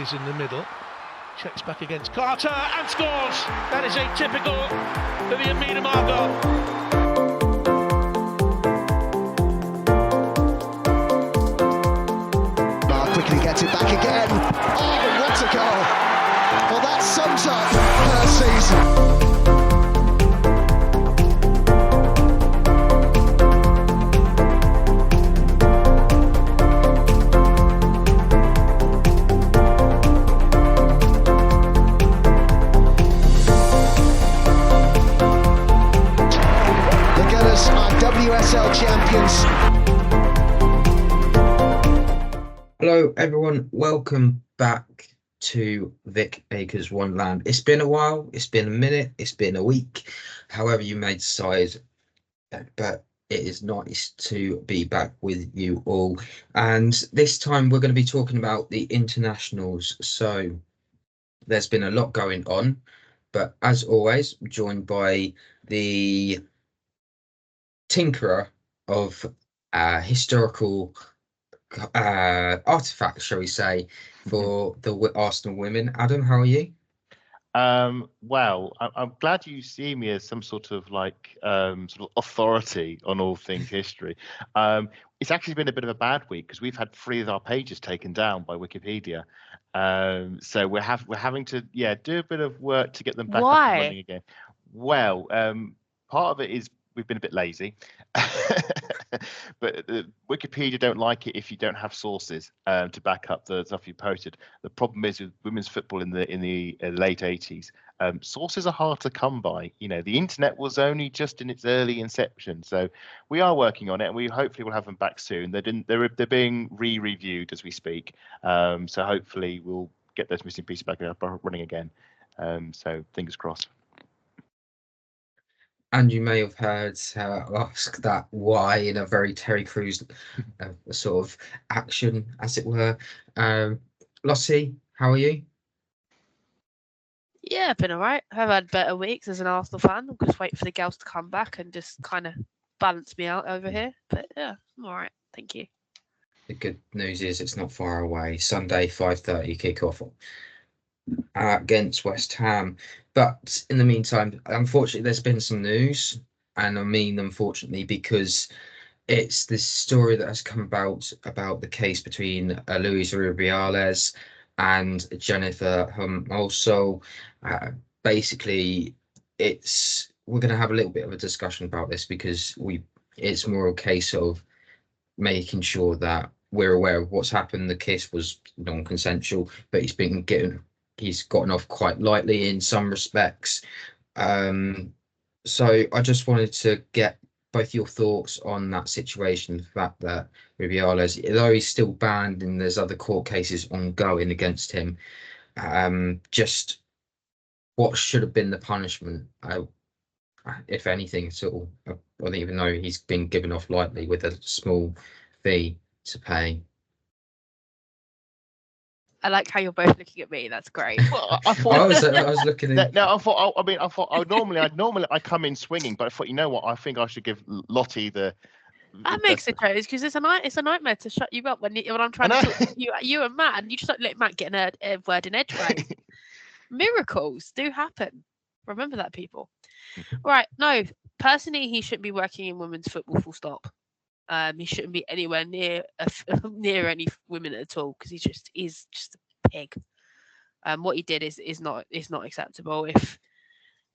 Davies in the middle. Checks back against Carter and scores. That is atypical for the Amina Margot. Quickly gets it back again. Oh, what a goal! Well, that sums up her season. The Gunners are WSL champions. Hello everyone, welcome back to Vic Akers Wonderland. It's been a while, it's been a minute, it's been a week, however you may decide, but it is nice to be back with you all. And this time we're going to be talking about the internationals. So there's been a lot going on, but as always, joined by the tinkerer of historical artifact, shall we say, for the Arsenal women. Adam, how are you? Well, I'm glad you see me as some sort of authority on all things history. It's actually been a bit of a bad week because we've had 3 of our pages taken down by Wikipedia. So we're having to do a bit of work to get them back up and running again. Well, part of it is we've been a bit lazy. But Wikipedia don't like it if you don't have sources to back up the stuff you posted. The problem is with women's football in the late 80s, sources are hard to come by. You know, the internet was only just in its early inception, so we are working on it, and we hopefully will have them back soon. They're being re-reviewed as we speak, so hopefully we'll get those missing pieces back up running again. So fingers crossed. And you may have heard ask that why in a very Terry Crews sort of action, as it were. Lottie, how are you? Yeah, been all right. I've had better weeks as an Arsenal fan. I'm just waiting for the girls to come back and just kind of balance me out over here. But yeah, I'm all right. Thank you. The good news is it's not far away. Sunday, 5:30 kick-off against West Ham. But in the meantime, unfortunately, there's been some news, and I mean unfortunately because it's this story that has come about the case between Luis Rubiales and Jennifer also. Basically, we're going to have a little bit of a discussion about this because it's more a case of making sure that we're aware of what's happened. The kiss was non-consensual, but he's gotten off quite lightly in some respects. So I just wanted to get both your thoughts on that situation, the fact that Rubiales, although he's still banned and there's other court cases ongoing against him, just what should have been the punishment, if anything at all. I don't even know, he's been given off lightly with a small fee to pay. I like how you're both looking at me. That's great. Well, I was looking at. No, I thought I would normally I come in swinging, but I thought, you know what, I think I should give Lottie the. That makes it crazy because it's a nightmare to shut you up when I'm trying to talk to you and Matt, and you just don't let Matt get a word in edgeways. Miracles do happen. Remember that, people. Right? No, personally, he shouldn't be working in women's football. Full stop. He shouldn't be anywhere near any women at all because he's just a pig. What he did is not acceptable. If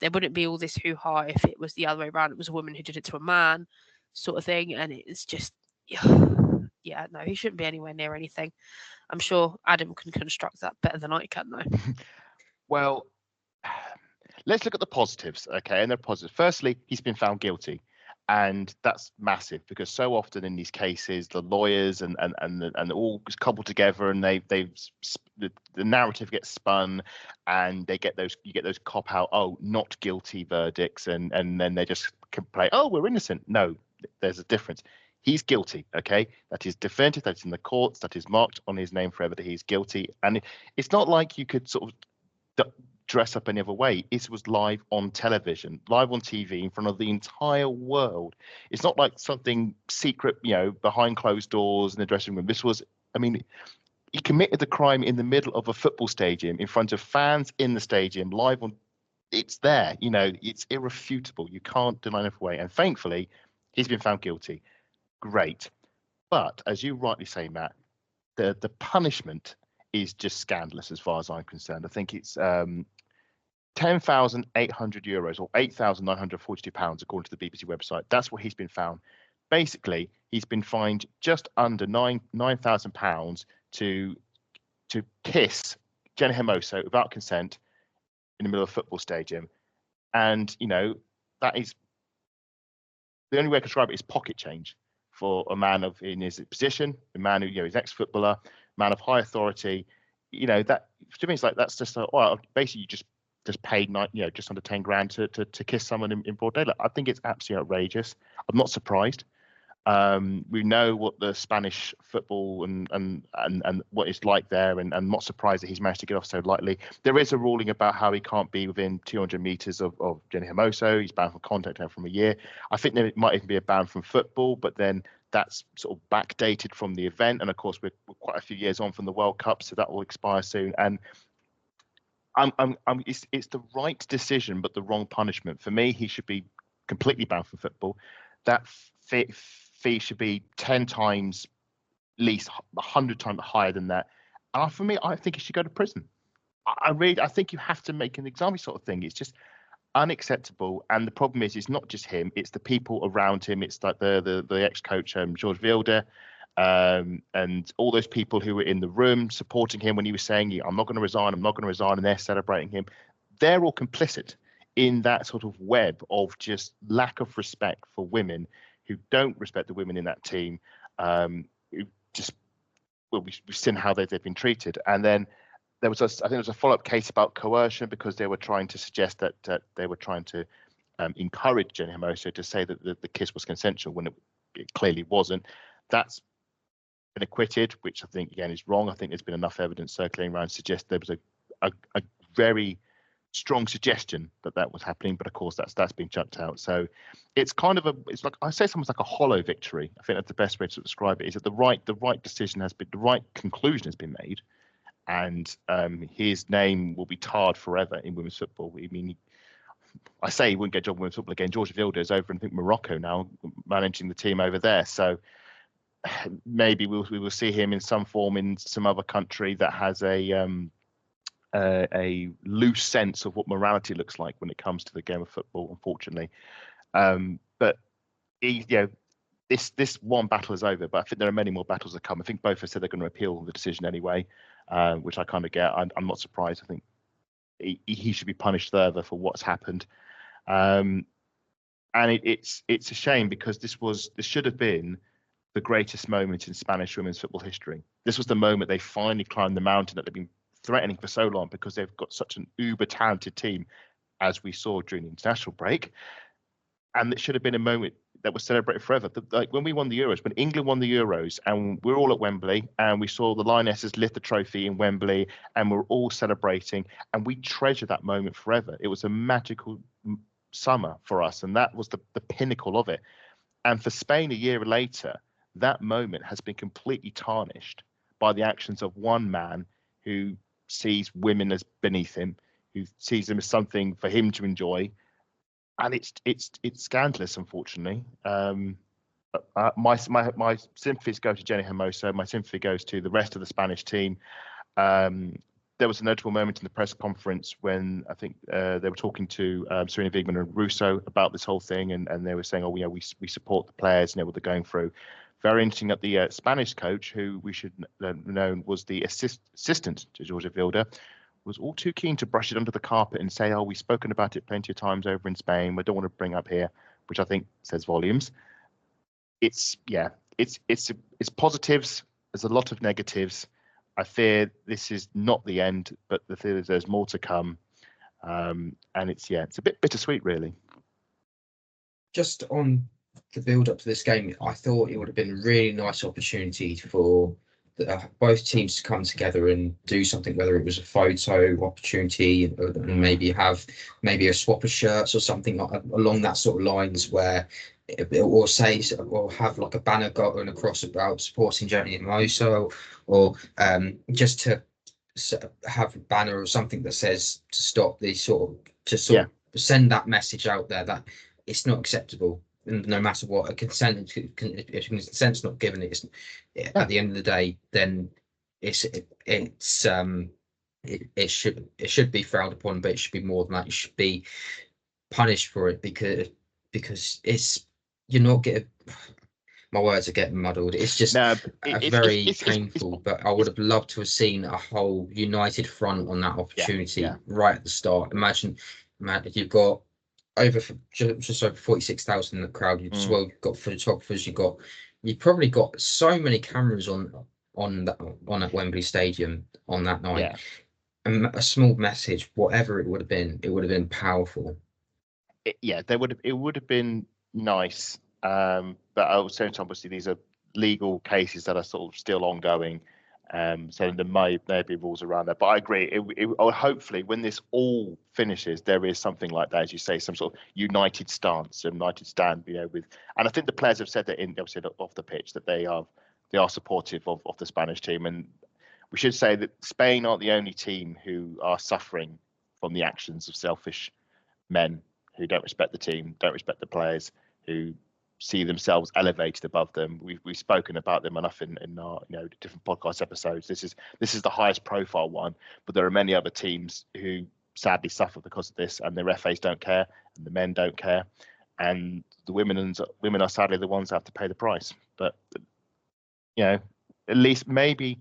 there wouldn't be all this hoo-ha if it was the other way around, it was a woman who did it to a man, sort of thing, and it's just no, he shouldn't be anywhere near anything. I'm sure Adam can construct that better than I can, though. Well, let's look at the positives, okay? And they're positive. Firstly, he's been found guilty. And that's massive because so often in these cases, the lawyers and all just cobbled together, and the narrative gets spun, and you get those cop out, not guilty verdicts, and then they just complain, we're innocent. No, there's a difference. He's guilty, okay? That is definitive. That's in the courts. That is marked on his name forever that he's guilty. And it's not like you could sort of dress up any other way. It was live on television, live on TV in front of the entire world. It's not like something secret, behind closed doors in the dressing room. This was, he committed the crime in the middle of a football stadium in front of fans in the stadium, live on. It's there, it's irrefutable. You can't deny it away. And thankfully, he's been found guilty. Great. But as you rightly say, Matt, the punishment is just scandalous as far as I'm concerned. I think it's 10,800 euros or £8,942 according to the BBC website. That's what he's been found. Basically, he's been fined just under £9,000 to kiss Jenny Hermoso without consent in the middle of a football stadium. And, that is the only way I can describe it is pocket change for a man in his position, a man who, is ex-footballer, man of high authority. That to me, it's like that's just basically you just paid just under 10 grand to kiss someone in broad daylight. I think it's absolutely outrageous. I'm not surprised. We know what the Spanish football and what it's like there, and I'm not surprised that he's managed to get off so lightly. There is a ruling about how he can't be within 200 meters of Jenny Hermoso. He's banned from contact her from a year. I think there might even be a ban from football, but then that's sort of backdated from the event, and of course we're quite a few years on from the World Cup, so that will expire soon. And it's the right decision, but the wrong punishment. For me, he should be completely banned from football. That fee should be 10 times, at least 100 times higher than that. And for me, I think he should go to prison. I think you have to make an example sort of thing. It's just unacceptable. And the problem is, it's not just him; it's the people around him. It's like the ex-coach George Wilder, and all those people who were in the room supporting him when he was saying, "I'm not going to resign. I'm not going to resign," and they're celebrating him. They're all complicit in that sort of web of just lack of respect for women, who don't respect the women in that team, we've seen how they've been treated. And then I think there was a follow-up case about coercion, because they were trying to suggest that they were trying to encourage Jenny Hermoso to say that the kiss was consensual when it clearly wasn't. That's been acquitted, which I think again is wrong. I think there's been enough evidence circulating around to suggest there was a very strong suggestion that was happening, but of course that's been chucked out. So it's kind of it's like, I say, something like a hollow victory. I think that's the best way to describe it, is that the right decision has been, the right conclusion has been made, and his name will be tarred forever in women's football. I mean, I say he wouldn't get a job in women's football again. George Wilder is over in, I think, Morocco now, managing the team over there. So maybe we will see him in some form in some other country that has a loose sense of what morality looks like when it comes to the game of football, unfortunately. But this one battle is over, but I think there are many more battles to come. I think both have said they're going to appeal the decision anyway, which I kind of get. I'm not surprised. I think he should be punished further for what's happened. And it's a shame, because this should have been the greatest moment in Spanish women's football history. This was the moment they finally climbed the mountain that they've been threatening for so long, because they've got such an uber talented team, as we saw during the international break. And it should have been a moment that was celebrated forever. Like when we won the Euros, when England won the Euros, and we're all at Wembley, and we saw the Lionesses lift the trophy in Wembley, and we're all celebrating, and we treasure that moment forever. It was a magical summer for us, and that was the pinnacle of it. And for Spain a year later, that moment has been completely tarnished by the actions of one man who sees women as beneath him, who sees them as something for him to enjoy, and it's scandalous, unfortunately. My sympathies go to Jenny Hermoso. My sympathy goes to the rest of the Spanish team. There was a notable moment in the press conference when I think they were talking to Serena Wigman and Russo about this whole thing, and they were saying, we support the players, what they're going through. Very interesting that the Spanish coach, who we should know was the assistant to George Wilder, was all too keen to brush it under the carpet and say, we've spoken about it plenty of times over in Spain, we don't want to bring up here, which I think says volumes. It's positives. There's a lot of negatives. I fear this is not the end, but the fear is there's more to come. And it's a bit bittersweet, really. Just on the build up to this game, I thought it would have been a really nice opportunity for both teams to come together and do something, whether it was a photo opportunity and maybe have a swap of shirts or something along that sort of lines, where or say or have like a banner going across about supporting Jenny and Moso, or just to have a banner or something that says to stop these sort of send that message out there that it's not acceptable. And no matter what, if consent's not given, at the end of the day, then it should be frowned upon, but it should be more than that. You should be punished for it, because you're not getting. My words are getting muddled. It's just very painful. But I would have loved to have seen a whole united front on that opportunity right at the start. Imagine if you've got just over 46,000 in the crowd. You've got photographers. You've probably got so many cameras on at Wembley Stadium on that night. Yeah. And a small message, whatever it would have been powerful. It would have been nice. But at the same time, obviously, these are legal cases that are sort of still ongoing. So there may be rules around that. But I agree. Hopefully, when this all finishes, there is something like that, as you say, some sort of united stance, united stand. And I think the players have said that obviously off the pitch that they are supportive of the Spanish team. And we should say that Spain aren't the only team who are suffering from the actions of selfish men who don't respect the team, don't respect the players, who see themselves elevated above them. We've spoken about them enough in our different podcast episodes. This is the highest profile one, but there are many other teams who sadly suffer because of this, and their FAs don't care, and the men don't care, and the women are sadly the ones that have to pay the price. But at least maybe,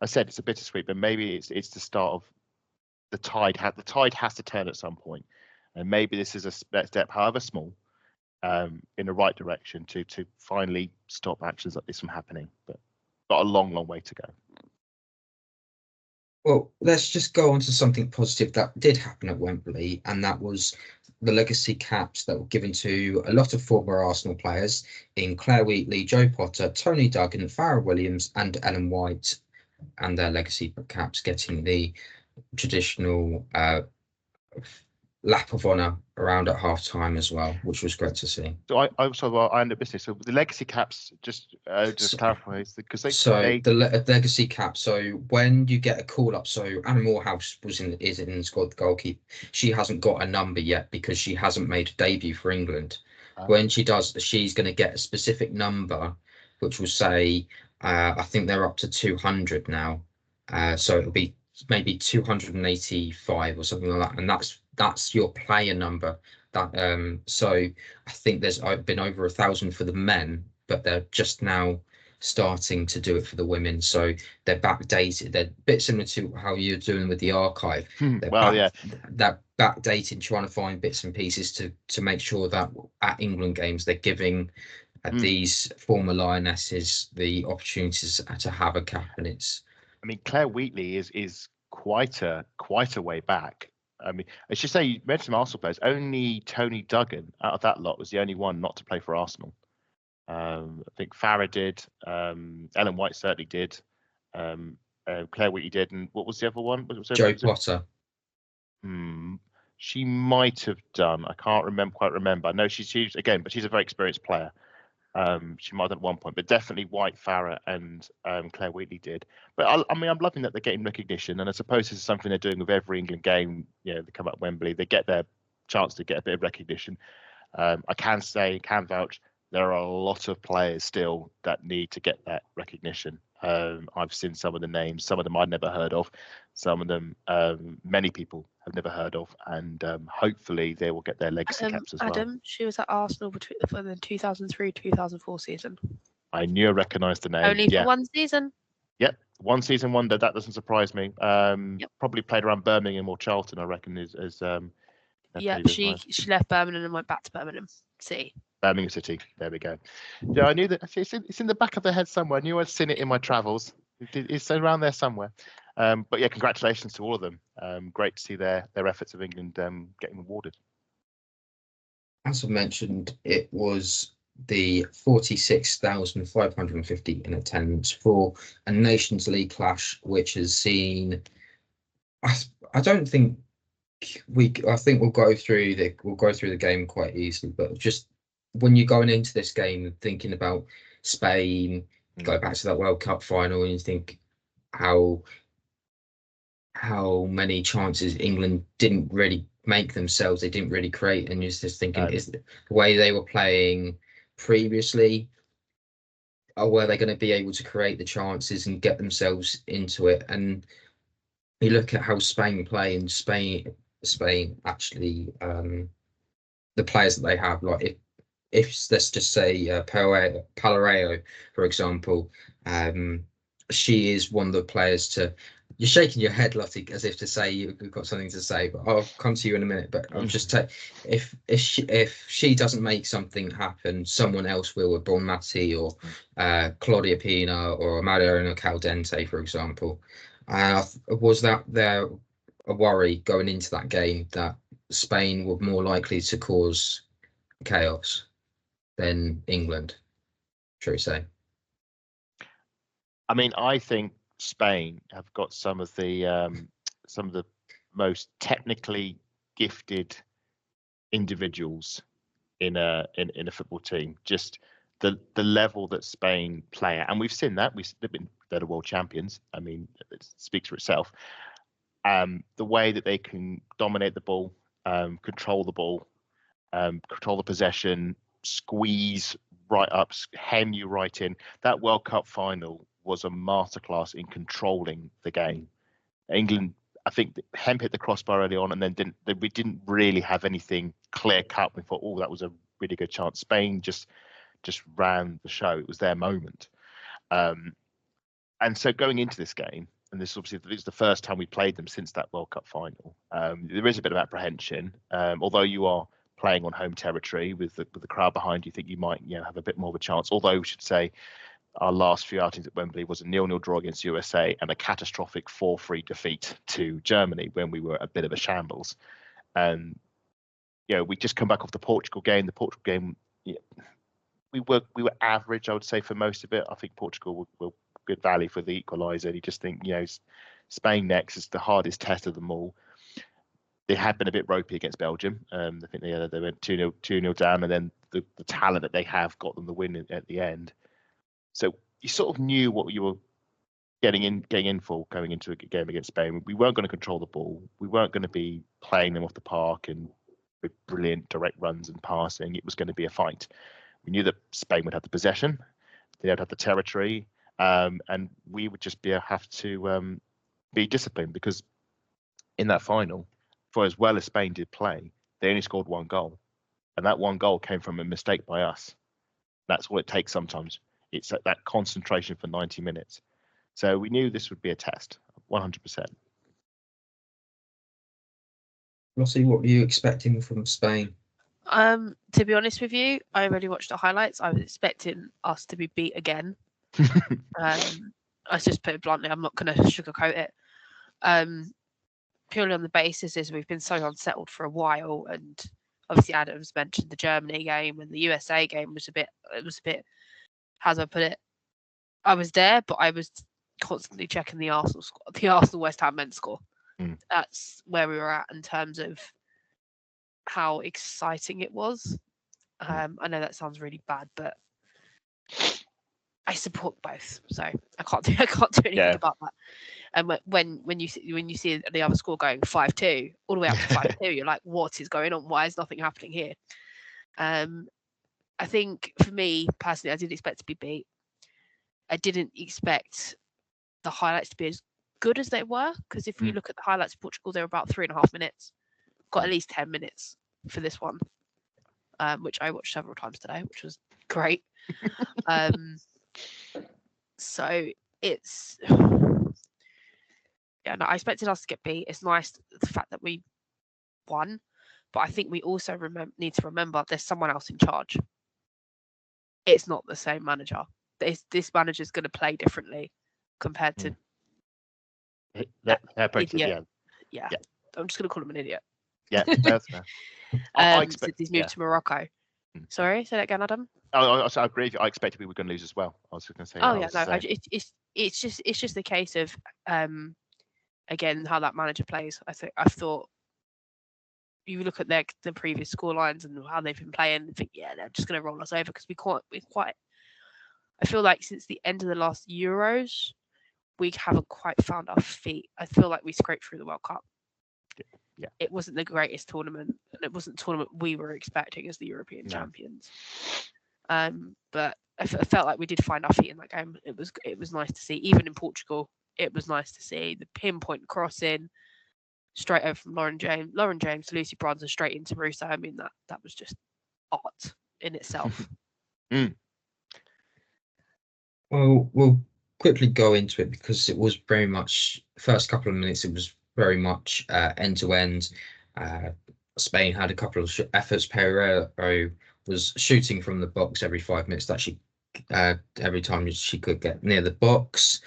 I said it's a bittersweet, but maybe it's the start of the tide. The tide has to turn at some point, and maybe this is a step, however small, in the right direction to finally stop actions like this from happening. But got a long way to go. Well, let's just go on to something positive that did happen at Wembley, and that was the legacy caps that were given to a lot of former Arsenal players in Claire Wheatley, Joe Potter, Tony Duggan, Farrah Williams and Ellen White, and their legacy caps getting the traditional lap of honour around at half time as well, which was great to see. So I end up business. So the legacy caps, just clarify, because the legacy cap. So when you get a call up, so Anna Morehouse is in the squad, the goalkeeper. She hasn't got a number yet because she hasn't made a debut for England. When she does, she's going to get a specific number, which will say, I think they're up to 200 now. So it'll be maybe 285 or something like that, and that's your player number. That so I think there's been over 1,000 for the men, but they're just now starting to do it for the women. So they're backdated. They're a bit similar to how you're doing with the archive. They're backdated, trying to find bits and pieces to make sure that at England games they're giving these former Lionesses the opportunities to have a cap. And it's, I mean, Claire Wheatley is quite a way back. I mean, I should say, you mentioned Arsenal players. Only Tony Duggan out of that lot was the only one not to play for Arsenal. I think Farrah did. Ellen White certainly did. Claire Wheatley did. And what was the other one? Joe Potter. She might have done. I can't quite remember. I know she's again, but she's a very experienced player. She might have done at one point, but definitely White, Farrah, and Claire Wheatley did. But I mean, I'm loving that they're getting recognition, and I suppose this is something they're doing with every England game. They come up Wembley, they get their chance to get a bit of recognition. I can vouch, there are a lot of players still that need to get that recognition. I've seen some of the names, some of them I'd never heard of, some of them many people have never heard of, and hopefully they will get their legacy caps as well. Adam, she was at Arsenal for the 2003-2004 season. I knew I recognised the name. Only for one season. Yep, one season wonder. That doesn't surprise me. Probably played around Birmingham or Charlton, I reckon. She left Birmingham and went back to Birmingham City. Birmingham City. There we go. Yeah, I knew that. It's in the back of the head somewhere. I knew I'd seen it in my travels. It's around there somewhere. But yeah, congratulations to all of them. Great to see their efforts of England getting awarded. As I mentioned, it was the 46,550 in attendance for a Nations League clash, which has seen. I don't think I think we'll go through the game quite easily, but just when you're going into this game thinking about Spain, go back to that World Cup final, and you think how many chances England didn't really make themselves, they didn't really create, and you're just thinking, is the way they were playing previously, or were they going to be able to create the chances and get themselves into it? And you look at how Spain play, and Spain actually, the players that they have, like if let's just say Pallareo, for example, she is one of the players to. You're shaking your head, Lottie, as if to say you've got something to say, but I'll come to you in a minute. But I'm just if she doesn't make something happen, someone else will, with Bonmati or Claudia Pina or Mariana Caldente, for example. Was that there a worry going into that game that Spain were more likely to cause chaos than England? True say. I mean, I think Spain have got some of the most technically gifted individuals in a football team. Just the level that Spain play at, and we've seen that. They're the world champions. I mean, it speaks for itself. The way that they can dominate the ball, control the ball, control the possession, squeeze right up, hem you right in. That World Cup final was a masterclass in controlling the game. England, I think, Hemp hit the crossbar early on, and then we didn't really have anything clear cut. We thought, oh, that was a really good chance. Spain just ran the show. It was their moment. And so going into this game, and this is the first time we played them since that World Cup final, there is a bit of apprehension. Although you are playing on home territory with the crowd behind you, think you might have a bit more of a chance. Although we should say, our last few outings at Wembley was a 0-0 draw against USA and a catastrophic 4-3 defeat to Germany when we were a bit of a shambles. And we just come back off the Portugal game. The Portugal game, we were average, I would say, for most of it. I think Portugal were good value for the equaliser. You just think, Spain next is the hardest test of them all. They had been a bit ropey against Belgium. I think they went 2-0 down, and then the talent that they have got them the win at the end. So you sort of knew what you were getting in for going into a game against Spain. We weren't going to control the ball. We weren't going to be playing them off the park and with brilliant direct runs and passing. It was going to be a fight. We knew that Spain would have the possession. They would have the territory. And we would just have to be disciplined, because in that final, for as well as Spain did play, they only scored one goal. And that one goal came from a mistake by us. That's all it takes sometimes. It's that concentration for 90 minutes. So we knew this would be a test, 100%. Lottie, what were you expecting from Spain? To be honest with you, I already watched the highlights. I was expecting us to be beat again. I just put it bluntly, I'm not going to sugarcoat it. Purely on the basis is we've been so unsettled for a while, and obviously Adams mentioned the Germany game, and the USA game was a bit, how do I put it? I was there, but I was constantly checking the Arsenal West Ham men's score. That's where we were at in terms of how exciting it was. I know that sounds really bad, but I support both, so I can't do anything about that. And when you see the other score going 5-2 all the way up to 5-2, you're like, what is going on? Why is nothing happening here? I think for me personally, I didn't expect to be beat. I didn't expect the highlights to be as good as they were, because if you look at the highlights of Portugal, they were about 3.5 minutes. Got at least 10 minutes for this one, which I watched several times today, which was great. So it's I expected us to get beat. It's nice the fact that we won, but I think we also need to remember there's someone else in charge. It's not the same manager. This manager's going to play differently compared to Yeah. I'm just going to call him an idiot. Yeah, that's fair. I expect since he's moved to Morocco. Sorry, say that again, Adam. I agree with you. I expected we were going to lose as well. I was just going to say. Oh yeah, no, it's just a case of again how that manager plays. I thought you look at the previous score lines and how they've been playing and think, yeah, they're just going to roll us over because I feel like since the end of the last Euros, we haven't quite found our feet. I feel like we scraped through the World Cup. Yeah. It wasn't the greatest tournament, and it wasn't the tournament we were expecting as the European champions. But I felt like we did find our feet in that game. It was nice to see. Even in Portugal, it was nice to see the pinpoint crossing straight over from Lauren James to Lucy Bronze and straight into Russo. I mean, that was just art in itself. Well, we'll quickly go into it because it was very much first couple of minutes. It was very much end to end. Spain had a couple of efforts. Pereiro was shooting from the box every 5 minutes that every time she could get near the box.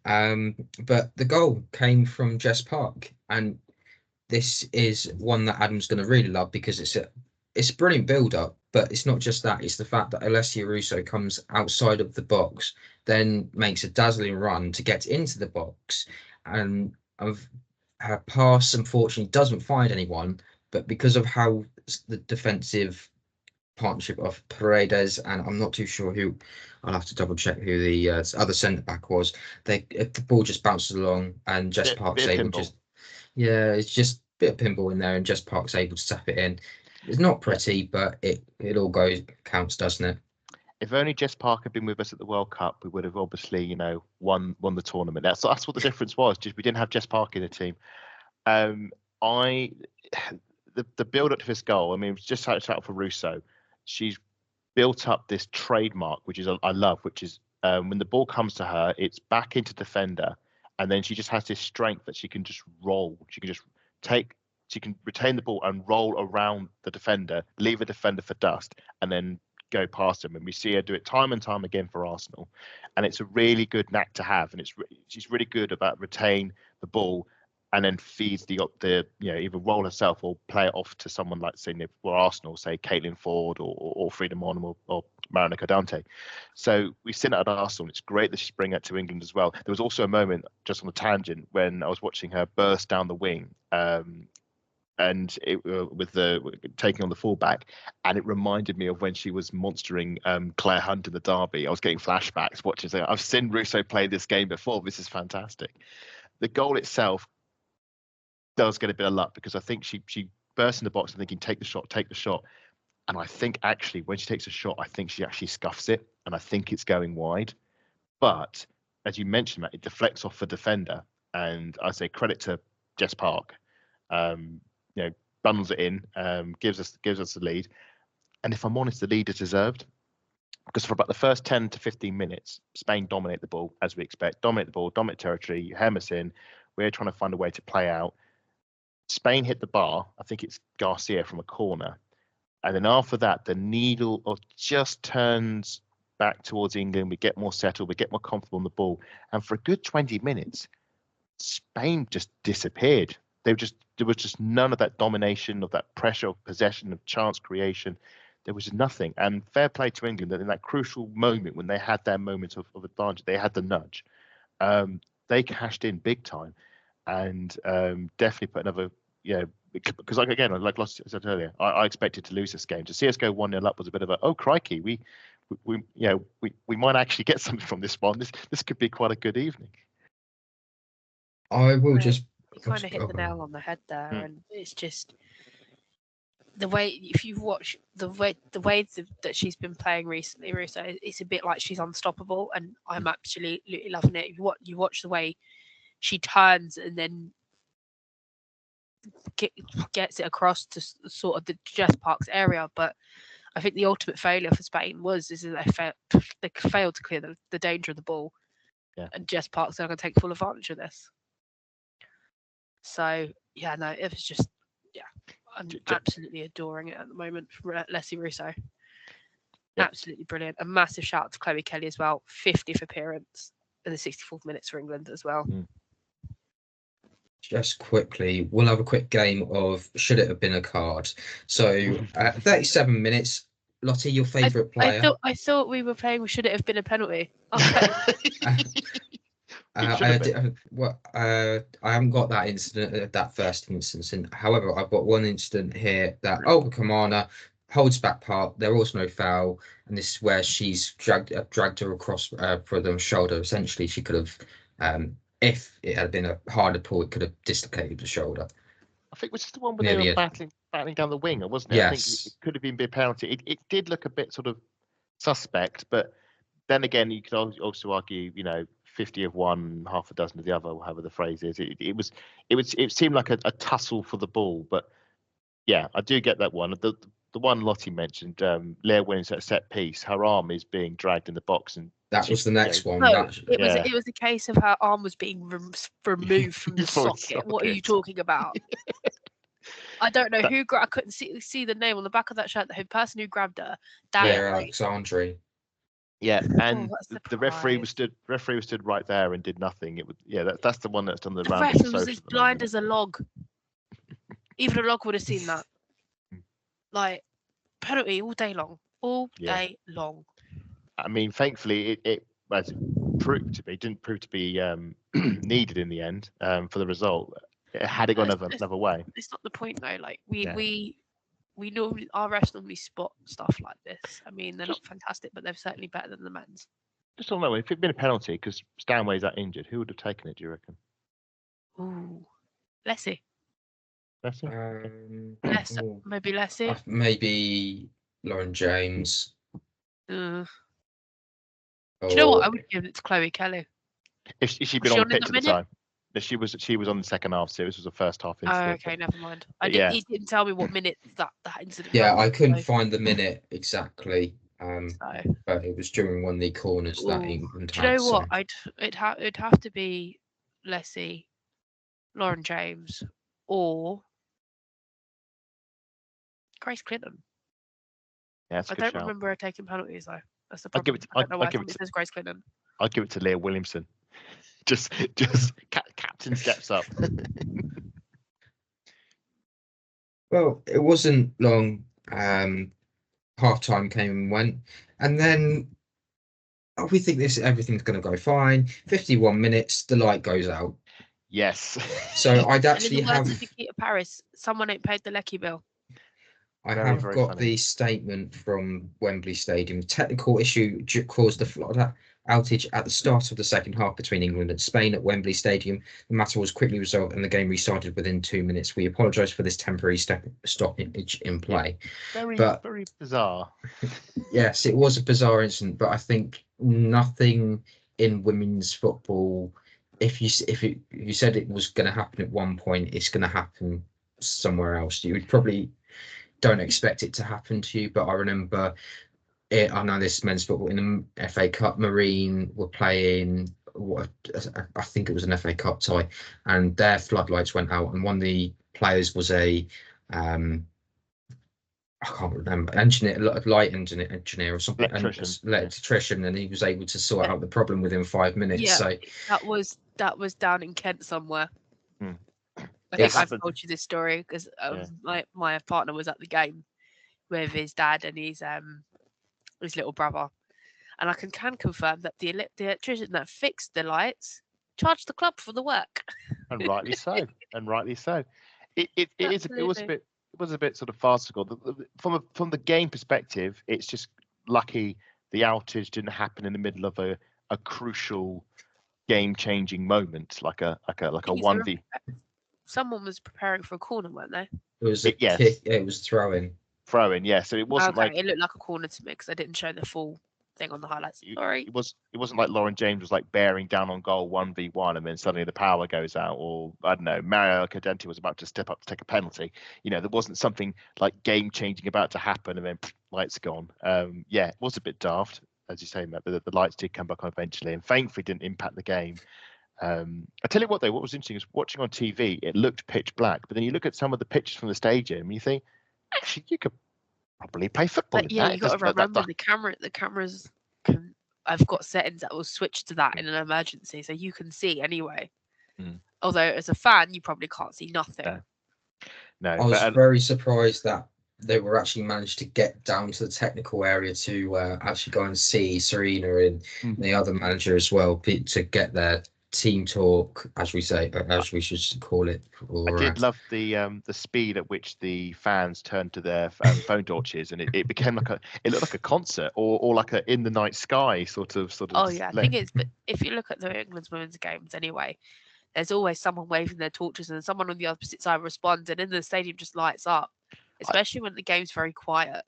But the goal came from Jess Park, and this is one that Adam's going to really love because it's a brilliant build-up. But it's not just that; it's the fact that Alessia Russo comes outside of the box, then makes a dazzling run to get into the box, and her pass unfortunately doesn't find anyone. But because of how the defensive partnership of Paredes and I'm not too sure who, I'll have to double check who the other centre back was. The ball just bounces along and Jess Park's able it's just a bit of pinball in there and Jess Park's able to tap it in. It's not pretty, but it all counts, doesn't it? If only Jess Park had been with us at the World Cup, we would have obviously, won the tournament. That's what the difference was. Just we didn't have Jess Park in the team. The build up to this goal, I mean, it was just shout out for Russo. She's built up this trademark, which is I love, which is when the ball comes to her, it's back into defender, and then she just has this strength that she can just roll. She can retain the ball and roll around the defender, leave a defender for dust, and then go past him. And we see her do it time and time again for Arsenal, and it's a really good knack to have. And she's really good about retain the ball and then feeds the either roll herself or play it off to someone like, say, for Arsenal, say Caitlin Ford or Frida Monum or Marina Codante. So we've seen it at Arsenal. It's great that she's bringing it to England as well. There was also a moment, just on a tangent, when I was watching her burst down the wing and with taking on the fullback, and it reminded me of when she was monstering Claire Hunt in the derby. I was getting flashbacks watching. So I've seen Russo play this game before. This is fantastic. The goal itself does get a bit of luck because I think she bursts in the box and thinking, take the shot. And I think actually when she takes a shot, I think she actually scuffs it, and I think it's going wide. But as you mentioned, Matt, it deflects off the defender, and I say credit to Jess Park. Bundles it in, gives us the lead. And if I'm honest, the lead is deserved because for about the first 10 to 15 minutes, Spain dominate the ball as we expect. Dominate the ball, dominate territory, hem us in. We're trying to find a way to play out. Spain hit the bar. I think it's Garcia from a corner. And then after that, the needle just turns back towards England. We get more settled. We get more comfortable on the ball. And for a good 20 minutes, Spain just disappeared. There was just none of that domination, of that pressure, of possession, of chance creation. There was nothing. And fair play to England that in that crucial moment when they had their moment of advantage, they had the nudge. They cashed in big time. And definitely put another, because like I said earlier, I expected to lose this game. To see us go 1-0 up was a bit of a, oh crikey, we might actually get something from this one. This could be quite a good evening. I will just. You kind of hit the nail on the head there, and it's just the way if you watch the way that she's been playing recently, Russo, it's a bit like she's unstoppable, and I'm absolutely loving it. You watch the way she turns and then gets it across to sort of the Jess Parks area. But I think the ultimate failure for Spain was that they failed to clear the danger of the ball. Yeah. And Jess Parks are going to take full advantage of this. So, yeah, no, it was just, I'm absolutely adoring it at the moment from Alessia Russo. Yep. Absolutely brilliant. A massive shout out to Chloe Kelly as well. 50th appearance in the 64th minutes for England as well. Just quickly, we'll have a quick game of should it have been a card. So 37 minutes, Lottie, your favourite player? I thought we were playing. Should it have been a penalty? Okay. I haven't got that incident, that first instance. And however, I've got one incident here that Kamana holds back part. There was no foul, and this is where she's dragged her across for the shoulder. Essentially, she could have, if it had been a harder pull, it could have dislocated the shoulder. I think it was just the one where they were battling down the wing, wasn't it? Yes. I think it could have been a bit penalty. It did look a bit sort of suspect, but then again, you could also argue, 50 of one, half a dozen of the other, however the phrase is. It seemed like a tussle for the ball, but yeah, I do get that one. The one Lottie mentioned, Leah Williams at a set piece, her arm is being dragged in the box, and that was the next one. No, it was a case of her arm was being removed from the socket. What are you talking about? I don't know who. I couldn't see the name on the back of that shirt. The person who grabbed her. Alexandre. Yeah, and the referee was stood right there and did nothing. That's the one that's done the round. The ref was as blind as a log. Even a log would have seen that. Like penalty all day long, day long. I mean, thankfully, it didn't prove to be needed in the end for the result. Had it gone another way. It's not the point though. Like we normally, our refs normally spot stuff like this. I mean, they're not fantastic, but they're certainly better than the men's. Just don't know if it'd been a penalty because Stanway's that injured. Who would have taken it? Do you reckon? Ooh, Lessie. Lessie? Maybe Lessie. Maybe Lauren James. Do you know what? I would give it to Chloe Kelly. If she'd been on the pitch at the time. She was on the second half, so this was a first half incident. Oh, okay, never mind. He didn't tell me what minute that incident. Yeah, I couldn't find the minute exactly. But it was during one of the corners that England had. Do you know what? It'd have to be Lessie, Lauren James, or Grace Clinton. Yeah, I don't remember her taking penalties though. That's the I'll problem. give it. I don't know why it says Grace Clinton. I'll give it to Leah Williamson. Just captain steps up. Well, it wasn't long. Half time came and went, and then we think everything's going to go fine. 51 minutes, the light goes out. Yes. So I'd actually have. Nikita Paris, someone ain't paid the Lecky bill. I have got the statement from Wembley Stadium. Technical issue caused the flood outage at the start of the second half between England and Spain at Wembley Stadium. The matter was quickly resolved and the game restarted within 2 minutes. We apologise for this temporary stoppage in play. Very bizarre. Yes, it was a bizarre incident, but I think nothing in women's football. If you said it was going to happen at one point, it's going to happen somewhere else. You would probably don't expect it to happen to you, but I remember it. I know this men's football in the FA Cup. Marine were playing. I think it was an FA Cup tie, and their floodlights went out, and one of the players was a I can't remember, light engineer or something, electrician, and he was able to sort out the problem within 5 minutes. Yeah, so that was down in Kent somewhere. I Yes. think I've told you this story because my partner was at the game with his dad and his little brother, and I can confirm that the electrician that fixed the lights charged the club for the work. And rightly so. It was a bit sort of farcical. From the game perspective, it's just lucky the outage didn't happen in the middle of a crucial game-changing moment, like a 1v. Someone was preparing for a corner, weren't they? it was kick. It was throwing. Yeah. So it wasn't it looked like a corner to me because I didn't show the full thing on the highlights. Sorry. It wasn't like Lauren James was like bearing down on goal 1v1 and then suddenly the power goes out, or I don't know, Mario Cadente was about to step up to take a penalty. There wasn't something like game-changing about to happen and then lights gone. It was a bit daft, as you say, Matt. The lights did come back on eventually, and thankfully didn't impact the game. I tell you what though, what was interesting is watching on TV, it looked pitch black, but then you look at some of the pictures from the stadium and you think, actually, you could probably play football. But yeah, you got to remember the cameras I've got settings that will switch to that in an emergency, so you can see anyway. Although as a fan, you probably can't see nothing. No, I was very surprised that they were actually managed to get down to the technical area to actually go and see Serena and the other manager as well to get their team talk, as we say, as we should call it. I did love the speed at which the fans turned to their phone torches, and it became it looked like a concert or like a in the night sky sort of. Oh yeah, I think it's. But if you look at the England's women's games anyway, there's always someone waving their torches and someone on the opposite side responds, and then the stadium just lights up. Especially when the game's very quiet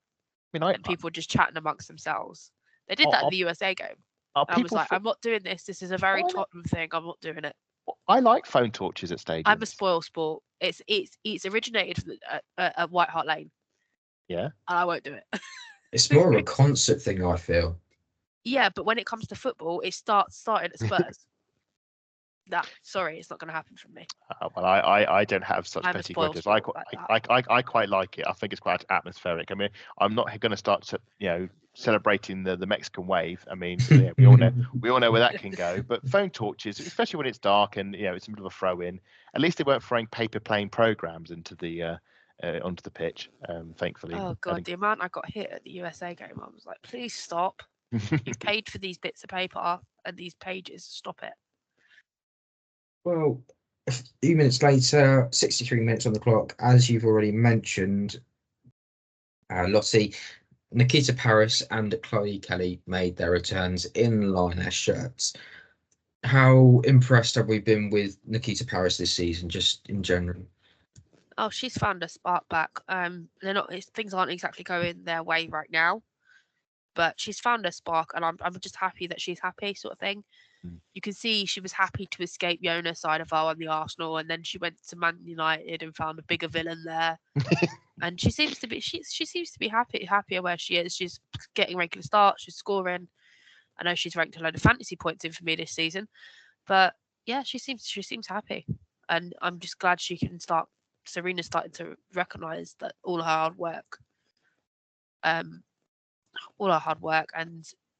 and people are just chatting amongst themselves. They did that in the USA game. I was like, I'm not doing this. This is a very Tottenham thing. I'm not doing it. I like phone torches at stadiums. I'm a spoil sport. It's originated at White Hart Lane. Yeah. And I won't do it. It's more of a concert thing, I feel. Yeah, but when it comes to football, it started at Spurs. Sorry, it's not going to happen for me. Well, I don't have such petty grudges. I quite like it. I think it's quite atmospheric. I mean, I'm not going to start celebrating the Mexican wave. I mean, yeah, we all know where that can go. But phone torches, especially when it's dark and it's a bit of a throw in. At least they weren't throwing paper plane programs into the onto the pitch. Thankfully. Oh God, the amount I got hit at the USA game, I was like, please stop. You've paid for these bits of paper and these pages. Stop it. Well, a few minutes later, 63 minutes on the clock, as you've already mentioned, Lottie, Nikita Paris and Chloe Kelly made their returns in Lioness shirts. How impressed have we been with Nikita Paris this season, just in general? Oh, she's found a spark back. Things aren't exactly going their way right now, but she's found a spark, and I'm just happy that she's happy, sort of thing. You can see she was happy to escape Jonas Seideval and the Arsenal, and then she went to Man United and found a bigger villain there. And she seems to be happier where she is. She's getting regular starts, she's scoring. I know she's ranked a load of fantasy points in for me this season, but yeah, she seems happy, and I'm just glad she can start. Serena's starting to recognise that all her hard work, and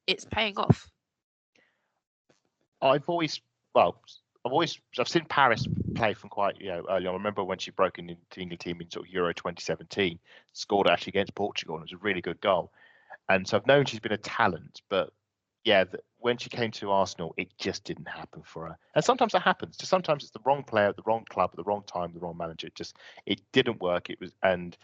it's paying off. I've seen Paris play from quite early on. I remember when she broke into the England team in sort of Euro 2017, scored actually against Portugal, and it was a really good goal. And so I've known she's been a talent, but yeah, when she came to Arsenal, it just didn't happen for her. And sometimes that happens. Just sometimes it's the wrong player at the wrong club at the wrong time, the wrong manager. It didn't work. And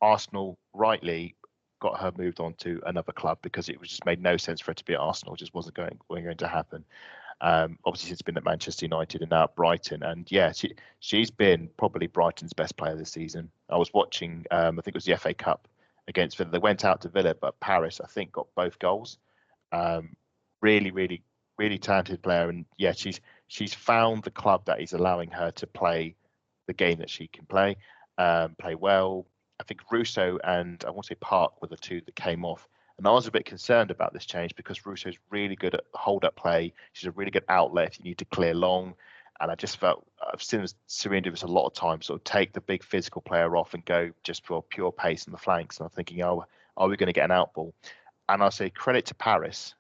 Arsenal rightly got her moved on to another club because it was just made no sense for her to be at Arsenal. It just wasn't going to happen. Obviously she's been at Manchester United and now at Brighton, and yeah, she's been probably Brighton's best player this season. I was watching, I think it was the FA Cup against Villa. They went out to Villa, but Paris, I think, got both goals. Really, really, really talented player, and yeah, she's found the club that is allowing her to play the game that she can play well. I think Russo and I want to say Park were the two that came off. And I was a bit concerned about this change because Russo's really good at hold-up play. She's a really good outlet if you need to clear long. And I just felt I've seen Serena do this a lot of times, sort of take the big physical player off and go just for pure pace on the flanks. And I'm thinking, oh, are we going to get an outball? And I'll say credit to Paris,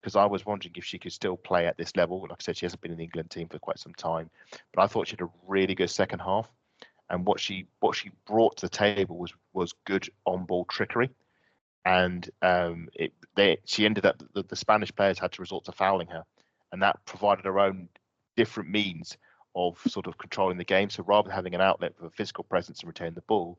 because I was wondering if she could still play at this level. Like I said, she hasn't been in the England team for quite some time. But I thought she had a really good second half. And what she brought to the table was good on-ball trickery. And she ended up, the Spanish players had to resort to fouling her, and that provided her own different means of sort of controlling the game. So rather than having an outlet for a physical presence and retain the ball,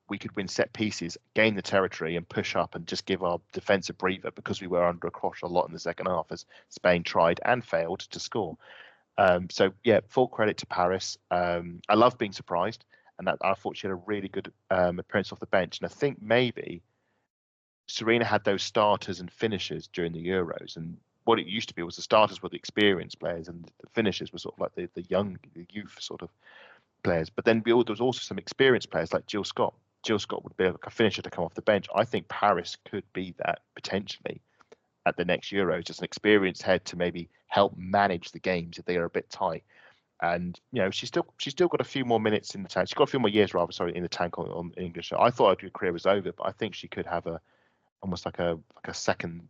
we could win set pieces, gain the territory and push up and just give our defence a breather, because we were under a cross a lot in the second half as Spain tried and failed to score. So yeah, full credit to Paris. I love being surprised, and I thought she had a really good appearance off the bench. And I think maybe Serena had those starters and finishers during the Euros, and what it used to be was the starters were the experienced players and the finishers were sort of like the youth sort of players. But then there was also some experienced players like Jill Scott. Jill Scott would be like a finisher to come off the bench. I think Paris could be that potentially at the next Euros, just an experienced head to maybe help manage the games if they are a bit tight. And she's still got a few more minutes in the tank. She's got a few more years, in the tank on English. I thought her career was over, but I think she could have almost like a second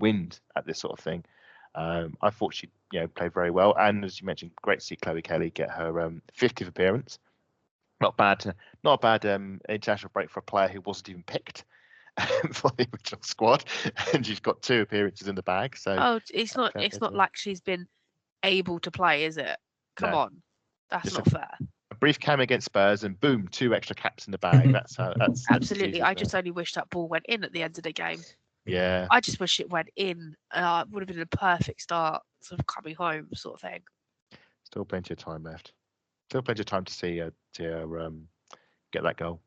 wind at this sort of thing. I thought she played very well, and as you mentioned, great to see Chloe Kelly get her 50th appearance. Not bad. Not a bad international break for a player who wasn't even picked for the original squad, and she's got 2 appearances in the bag. So it's not like she's been able to play, is it? Come on, that's Just not fair. a brief cam against Spurs, and boom, 2 extra caps in the bag. That's Absolutely. I just only wish that ball went in at the end of the game. Yeah. I just wish it went in. It would have been a perfect start, sort of coming home, sort of thing. Still plenty of time left. Still plenty of time to see get that goal.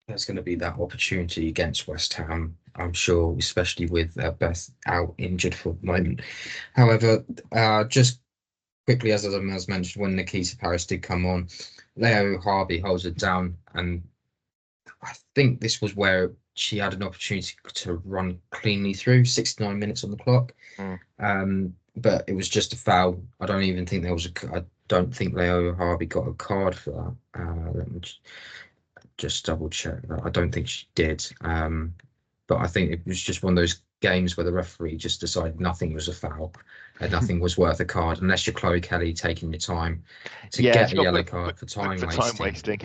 There's going to be that opportunity against West Ham, I'm sure, especially with Beth out injured for the moment. However, just quickly, as I mentioned, when Nikita Paris did come on, Leo Harvey holds it down, and I think this was where she had an opportunity to run cleanly through 69 minutes on the clock. But it was just a foul. I don't even think there was I don't think Leo Harvey got a card for that. Let me just double check that. I don't think she did. But I think it was just one of those games where the referee just decided nothing was a foul and nothing was worth a card, unless you're Chloe Kelly taking your time to get a yellow card for time wasting.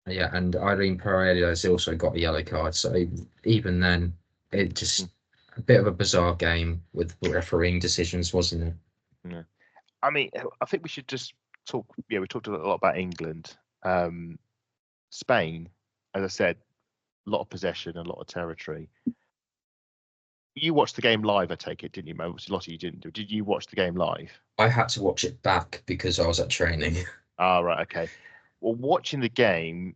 Yeah, and Irene Paredes also got a yellow card. So even then, it just a bit of a bizarre game with refereeing decisions, wasn't it? Yeah. I mean, I think we should just talk. Yeah, we talked a lot about England. Spain, as I said, a lot of possession, a lot of territory. You watched the game live, I take it, didn't you, Mo? Lottie, you didn't. Did you watch the game live? I had to watch it back because I was at training. Ah, right, okay. Well, watching the game,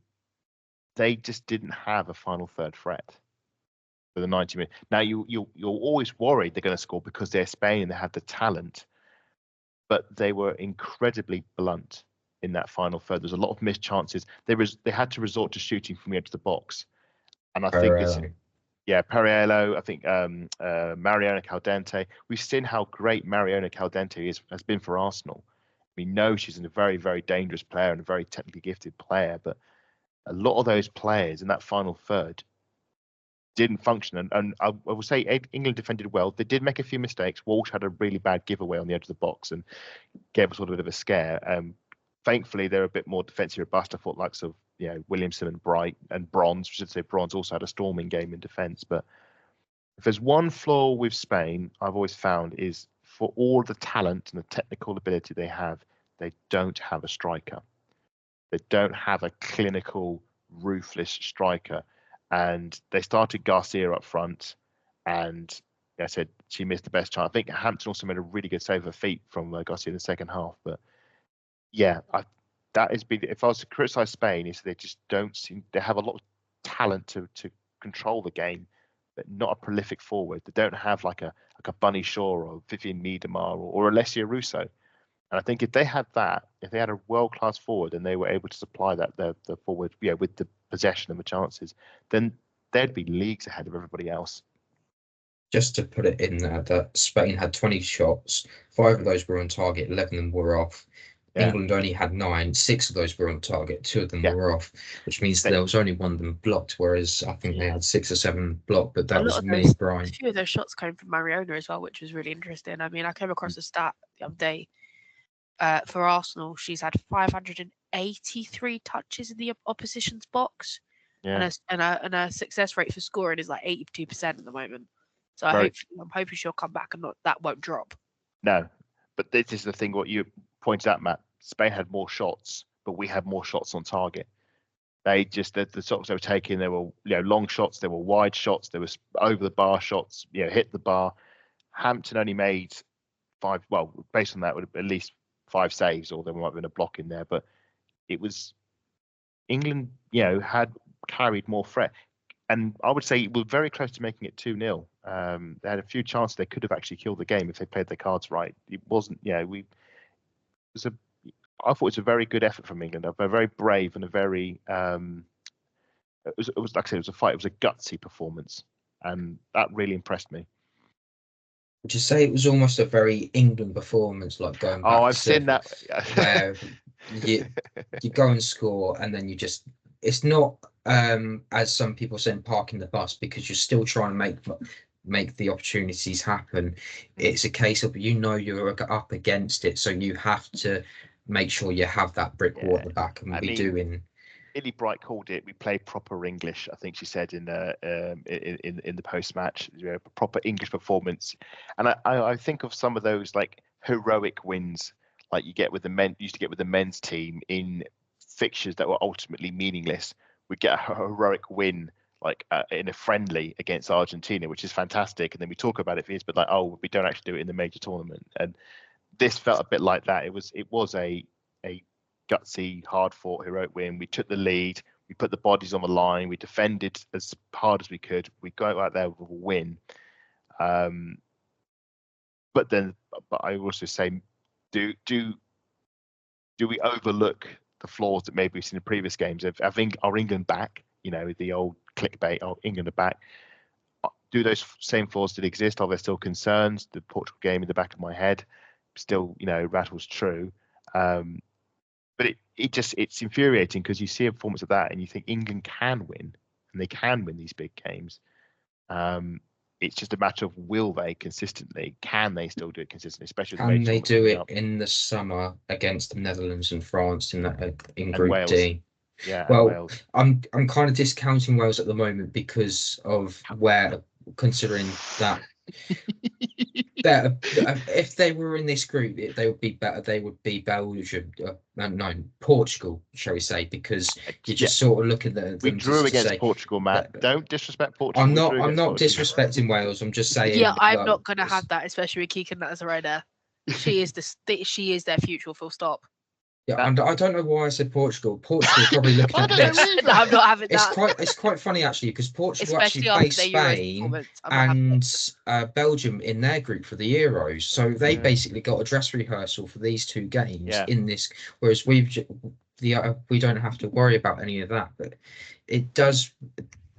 they just didn't have a final third threat for the 90 minutes. Now, you're always worried they're going to score because they're Spain and they have the talent, but they were incredibly blunt in that final third. There's a lot of missed chances. They had to resort to shooting from the edge of the box, and I think this. Yeah, Perriello, I think Mariona Caldente. We've seen how great Mariona Caldente has been for Arsenal. We know she's a very, very dangerous player and a very technically gifted player, but a lot of those players in that final third didn't function. And I will say England defended well. They did make a few mistakes. Walsh had a really bad giveaway on the edge of the box and gave us a little bit of a scare. Thankfully, they're a bit more defensively robust. I thought likes of Williamson and Bright and Bronze. I should say Bronze also had a storming game in defence. But if there's one flaw with Spain, I've always found is for all the talent and the technical ability they have, they don't have a striker. They don't have a clinical, ruthless striker. And they started Garcia up front, and I said she missed the best chance. I think Hampton also made a really good save of her feet from Garcia in the second half. But yeah, that has been. If I was to criticise Spain, is they just don't seem. They have a lot of talent to control the game, but not a prolific forward. They don't have like a Bunny Shaw or Vivian Miedemar or Alessia Russo. And I think if they had that, if they had a world-class forward and they were able to supply that the forward, with the possession and the chances, then they'd be leagues ahead of everybody else. Just to put it in there, that Spain had 20 shots, 5 of those were on target, 11 of them were off. Yeah. England only had 9, 6 of those were on target, 2 of them were off, which means there was only 1 of them blocked, whereas I think they had 6 or 7 blocked, but that was me, Brian. A few of those shots came from Mariona as well, which was really interesting. I mean, I came across a stat the other day. For Arsenal, she's had 583 touches in the opposition's box, and her success rate for scoring is like 82% at the moment. So I'm hoping she'll come back and that won't drop. No, but this is the thing. What you pointed out, Matt. Spain had more shots, but we had more shots on target. They just the shots they were taking. There were long shots. There were wide shots. There was over the bar shots. Hit the bar. Hampton only made 5. Well, based on that, would at least 5 saves, or there might have been a block in there, but it was England, had carried more threat. And I would say it was very close to making it 2-0. They had a few chances they could have actually killed the game if they played their cards right. It wasn't, I thought it was a very good effort from England, a very brave and a very, it was like I said, it was a fight. It was a gutsy performance, and that really impressed me. Would you say it was almost a very England performance, like going back I've seen that. Where you go and score, and then it's not as some people say, parking the bus, because you're still trying to make the opportunities happen. It's a case of you're up against it, so you have to make sure you have that brick wall at the back, and doing. Illy Bright called it. We play proper English. I think she said in the post match, proper English performance. And I think of some of those like heroic wins, like you get with the men used to get with the men's team in fixtures that were ultimately meaningless. We get a heroic win like in a friendly against Argentina, which is fantastic. And then we talk about it for years, but like, oh, we don't actually do it in the major tournament. And this felt a bit like that. It was a gutsy, hard-fought, heroic win. We took the lead. We put the bodies on the line. We defended as hard as we could. We go out there with a win. But I also say, do we overlook the flaws that maybe we've seen in previous games? Are England back? The old clickbait. Oh, England are back. Do those same flaws still exist? Are there still concerns? The Portugal game in the back of my head still, rattles true. But it's infuriating because you see a performance of that and you think England can win, and they can win these big games. It's just a matter of will they consistently? Can they still do it consistently? Especially can they do it in the summer against the Netherlands and France in Group Wales. D? Yeah. Well, I'm kind of discounting Wales at the moment because of considering that. If they were in this group, they would be better. They would be Belgium, Portugal, shall we say? Because you just sort of look at them. We drew against Portugal, Matt. Don't disrespect Portugal. I'm not disrespecting Wales. I'm just saying. Yeah, I'm not going to have that, especially with Keegan Nazarena. She is she is their future. Full stop. Yeah, and I don't know why I said Portugal. Portugal probably looking at this. I'm not having that. It's quite funny actually because Portugal actually played Spain and Belgium in their group for the Euros, so they basically got a dress rehearsal for these two games in this. Whereas we don't have to worry about any of that. But it does.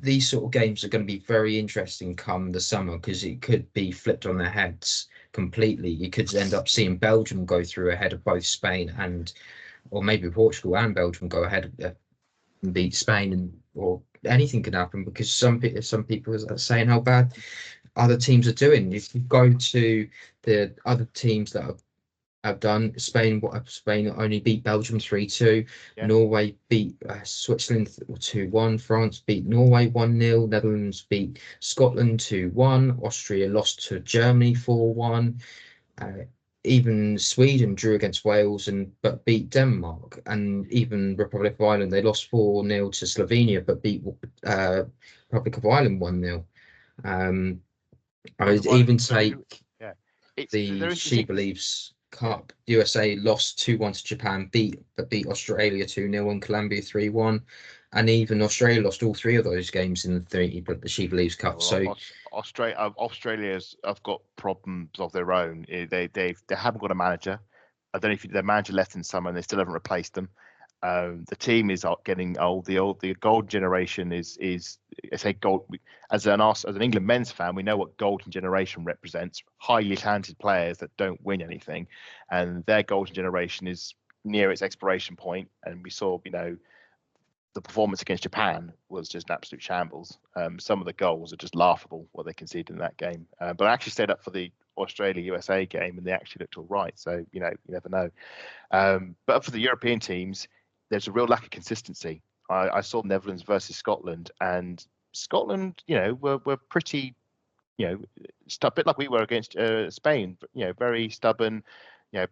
These sort of games are going to be very interesting come the summer because it could be flipped on their heads completely. You could end up seeing Belgium go through ahead of both Spain or maybe Portugal and Belgium go ahead and beat Spain, or anything can happen because some people are saying how bad other teams are doing. If you go to the other teams that have done, Spain only beat Belgium 3-2. Norway beat Switzerland 2-1. France beat Norway 1-0. Netherlands beat Scotland 2-1. Austria lost to Germany 4-1. Even Sweden drew against Wales but beat Denmark, and even Republic of Ireland, they lost 4-0 to Slovenia but beat Republic of Ireland 1-0. I would even take the SheBelieves Cup. USA lost 2-1 to Japan, beat Australia 2-0 and Colombia 3-1, and even Australia lost all three of those games in the SheBelieves Cup. So Australia's have got problems of their own. They haven't got a manager. I don't know if their manager left in summer and they still haven't replaced them. The team is getting old. The golden generation is I say gold. As an England men's fan, we know what golden generation represents: highly talented players that don't win anything, and their golden generation is near its expiration point. And we saw, the performance against Japan was just an absolute shambles. Some of the goals are just laughable what they conceded in that game. But I actually stayed up for the Australia-USA game and they actually looked all right. So, you never know. But for the European teams, there's a real lack of consistency. I saw Netherlands versus Scotland, and Scotland, were pretty, a bit like we were against Spain, very stubborn,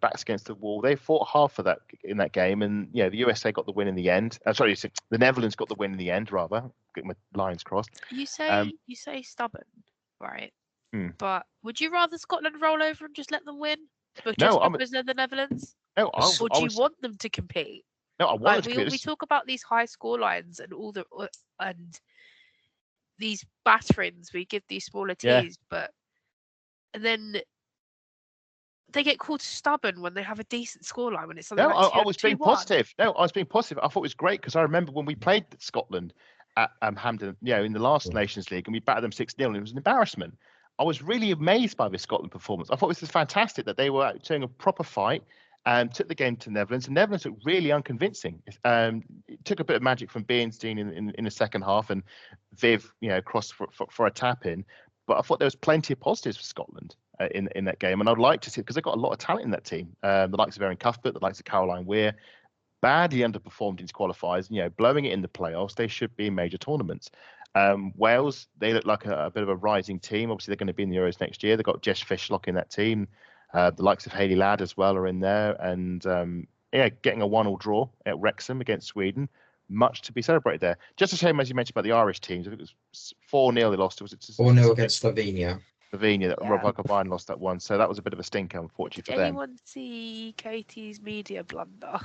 backs against the wall. They fought hard for that in that game, and the USA got the win in the end. The Netherlands got the win in the end, rather. Get my lines crossed. You say stubborn, right? But would you rather Scotland roll over and just let them win? Because they're the Netherlands? No, or do you want them to compete? No, I want them to compete. We talk about these high score lines and and these batterings we give these smaller teams, and then they get called stubborn when they have a decent scoreline, when it's something like 2-1. I was being positive. I was being positive. I thought it was great because I remember when we played Scotland at Hampden, in the last Nations League, and we battered them 6-0, and it was an embarrassment. I was really amazed by this Scotland performance. I thought this was fantastic that they were doing a proper fight and took the game to the Netherlands. And Netherlands looked really unconvincing. It took a bit of magic from Beerenstein in the second half, and Viv, crossed for a tap in. But I thought there was plenty of positives for Scotland. in that game, and I'd like to see, because they've got a lot of talent in that team. The likes of Erin Cuthbert, the likes of Caroline Weir, badly underperformed in qualifiers. Blowing it in the playoffs, they should be in major tournaments. Wales, they look like a bit of a rising team. Obviously, they're going to be in the Euros next year. They've got Jess Fishlock in that team. The likes of Hayley Ladd as well are in there, and getting a 1-1 draw at Wrexham against Sweden. Much to be celebrated there. Just a shame, as you mentioned, about the Irish teams. I think it was 4-0 they lost. Was it 4-0 against Slovenia? Slovenia, that Republic of Ireland lost that one. So that was a bit of a stinker, unfortunately, for them. Did anyone see Katie's media blunder?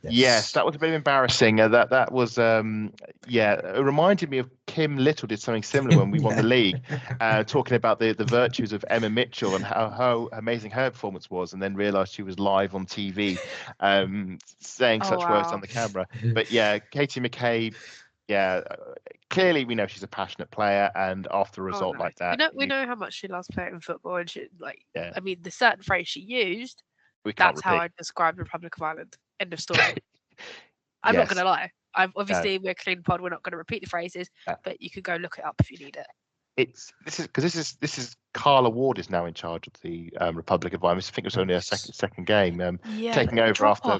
Yes, that was a bit embarrassing. That was it reminded me of Kim Little did something similar when we won the league, talking about the virtues of Emma Mitchell and how amazing her performance was, and then realised she was live on TV, saying such words on the camera. But yeah, Katie McCabe, clearly we know she's a passionate player, and after a result like that, we know how much she loves playing football, and she I mean, the certain phrase she used. That's how I describe the Republic of Ireland. End of story. I'm not going to lie. We're a clean pod. We're not going to repeat the phrases, but you could go look it up if you need it. This is Carla Ward is now in charge of the Republic of Ireland. I think it was only a second game. Taking over after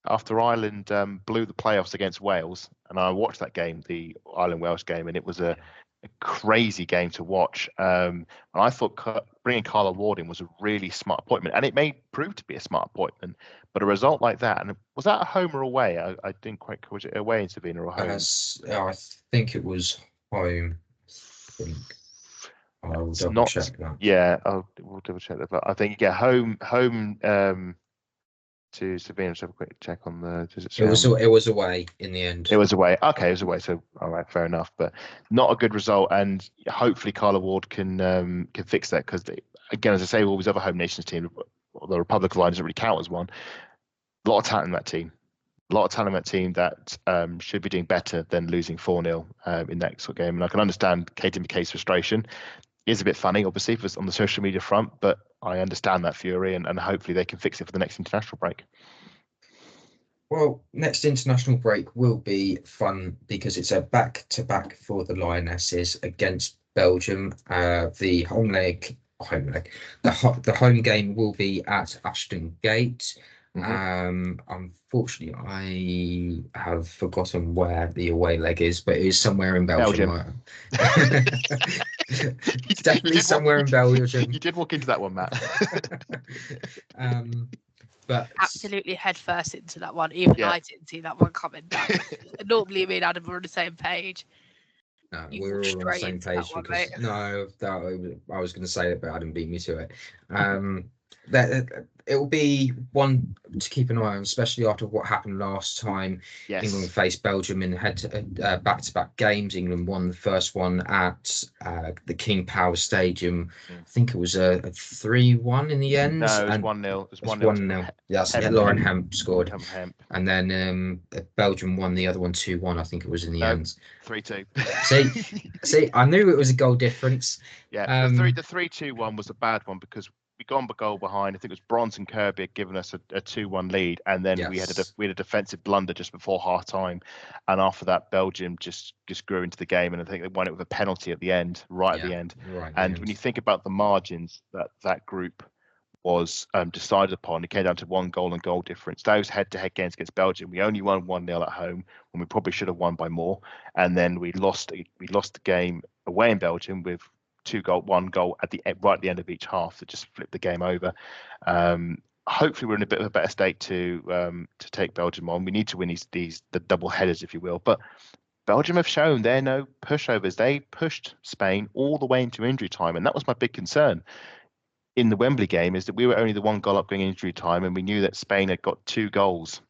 after Ireland blew the playoffs against Wales, and I watched that game, the Ireland-Wales game, and it was a crazy game to watch. And I thought bringing Carla Ward in was a really smart appointment, and it may prove to be a smart appointment. But a result like that, and was that a home or away? I didn't quite. Was it away in Savina or home? I think it was home. I'll double check that. Yeah, we'll double check that. But I think home. To Savina, let's have a quick check on the. It was away in the end. It was away. Okay, it was away. So all right, fair enough. But not a good result, and hopefully Carla Ward can fix that, because again, as I say, all these other home nations teams, the Republic of Ireland doesn't really count as one. A lot of talent in that team. A lot of talent in that team that should be doing better than losing 4-0 in that sort of game. And I can understand Katie McKay's frustration. It is a bit funny, obviously, on the social media front, but I understand that fury, and hopefully they can fix it for the next international break. Well, next international break will be fun because it's a back-to-back for the Lionesses against Belgium. The home game will be at Ashton Gate. Unfortunately, I have forgotten where the away leg is, but it is somewhere in Belgium. It's definitely somewhere in Belgium. You did walk into that one, Matt. But absolutely head first into that one. Even I didn't see that one coming. Normally, me and Adam were on the same page. No, we're all on the same page because I was going to say it, but Adam beat me to it. It will be one to keep an eye on, especially after what happened last time. Yes. England faced Belgium in back-to-back games. England won the first one at the King Power Stadium. I think it was a 3-1 in the end. No, it was 1-0. It was 1-0. Yes, Lauren Hemp scored. Hemp. And then Belgium won the other one 2-1. I think it was in the end. 3-2. See, I knew it was a goal difference. Yeah, the 3-2 one was a bad one because we gone a goal behind. I think it was Bronson Kirby had given us a 2-1 lead, and then we had a defensive blunder just before half time, and after that Belgium just grew into the game, and I think they won it with a penalty at the end, right at the end. And when you think about the margins that group was decided upon, it came down to 1 goal and goal difference. Those head-to-head games against Belgium, we only won 1-0 at home when we probably should have won by more, and then we lost the game away in Belgium with 1 goal at right at the end of each half that just flipped the game over. Hopefully we're in a bit of a better state to take Belgium on. We need to win the double headers, if you will. But Belgium have shown they're no pushovers. They pushed Spain all the way into injury time, and that was my big concern in the Wembley game, is that we were only the 1 goal up going injury time, and we knew that Spain had got 2 goals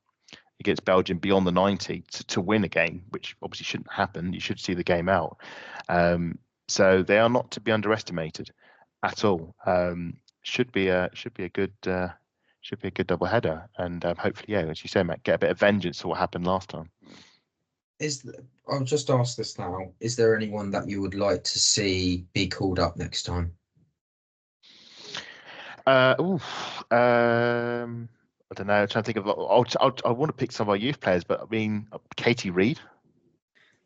against Belgium beyond the 90 to win a game, which obviously shouldn't happen. You should see the game out. So they are not to be underestimated at all. Should be a good double header, and hopefully, as you say, Matt, get a bit of vengeance for what happened last time. I'll just ask this now: is there anyone that you would like to see be called up next time? I don't know. I'm trying to think of. I want to pick some of our youth players, but I mean, Katie Reid.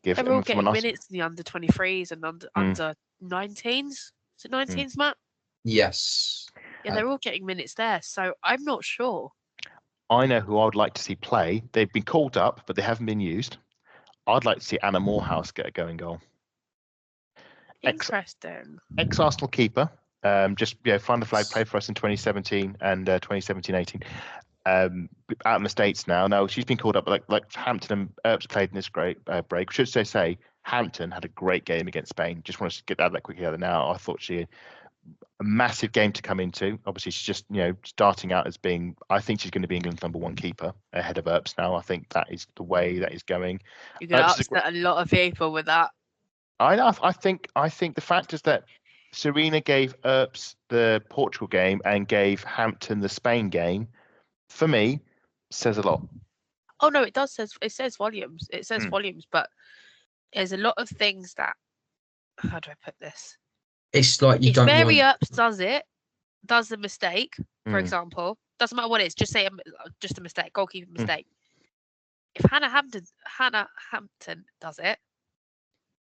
give They're all getting someone else. minutes in the under 23s and under 19s. Is it 19s, Matt? Yes. Yeah, they're all getting minutes there. So I'm not sure. I know who I would like to see play. They've been called up, but they haven't been used. I'd like to see Anna Morehouse get a going goal. Interesting. Ex-Arsenal keeper. Just find the flag, play for us in 2017 and 2017-18. Out in the States now. No, she's been called up, like Hampton and Earps played in this great break. Should say Hampton had a great game against Spain. Just want to get that quickly out now. I thought she a massive game to come into. Obviously, she's just starting out as being. I think she's going to be England's #1 keeper ahead of Earps now. I think that is the way that is going. You're going to upset a lot of people with that. I know. I think the fact is that Serena gave Earps the Portugal game and gave Hampton the Spain game. For me, says a lot. Oh no, it does. It says volumes. It says volumes, but there's a lot of things that. How do I put this? It's like you if don't Mary want... Earps does the mistake, for example, doesn't matter what it is, just say just a mistake, goalkeeper mistake. If Hannah Hampton does it,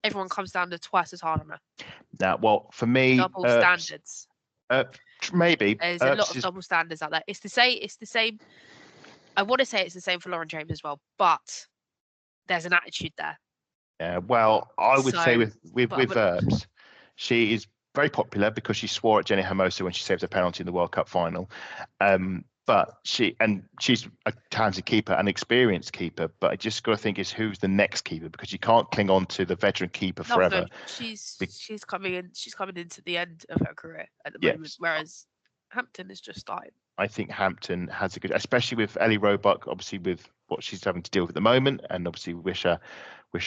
everyone comes down to twice as hard on her. Now, well, for me, double standards. Maybe there's a lot of double standards out there. It's the same. I want to say it's the same for Lauren James as well, but there's an attitude there. Yeah, well, I would say with Earps, she is very popular because she swore at Jenny Hermoso when she saved a penalty in the World Cup final. But she's a talented keeper, an experienced keeper. But I just got to think is who's the next keeper, because you can't cling on to the veteran keeper forever. No, she's coming into the end of her career at the moment, whereas Hampton is just starting. I think Hampton has a good, especially with Ellie Roebuck, obviously with what she's having to deal with at the moment, and obviously wish her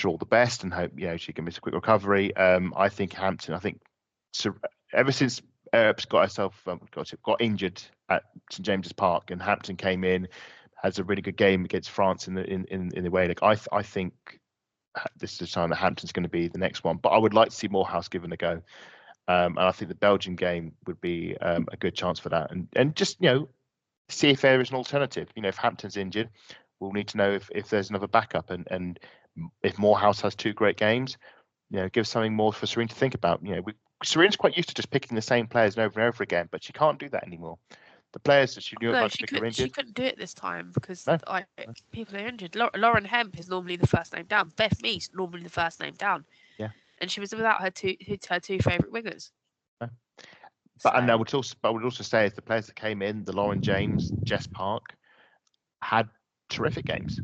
all the best and hope she can miss a quick recovery. I think Hampton. Ever since Earps got injured at St James's Park and Hampton came in, has a really good game against France in the way. Like I think this is the time that Hampton's going to be the next one. But I would like to see Morehouse given a go. And I think the Belgian game would be a good chance for that. And just, see if there is an alternative. If Hampton's injured, we'll need to know if there's another backup. And if Morehouse has 2 great games, give something more for Serena to think about. Serena's quite used to just picking the same players over and over again, but she can't do that anymore. The players that she knew about to pick are injured. She couldn't do it this time because people are injured. Lauren Hemp is normally the first name down. Beth Meese normally the first name down. Yeah. And she was without her two favourite wingers. But and I would also say is the players that came in, the Lauren James, Jess Park, had terrific games,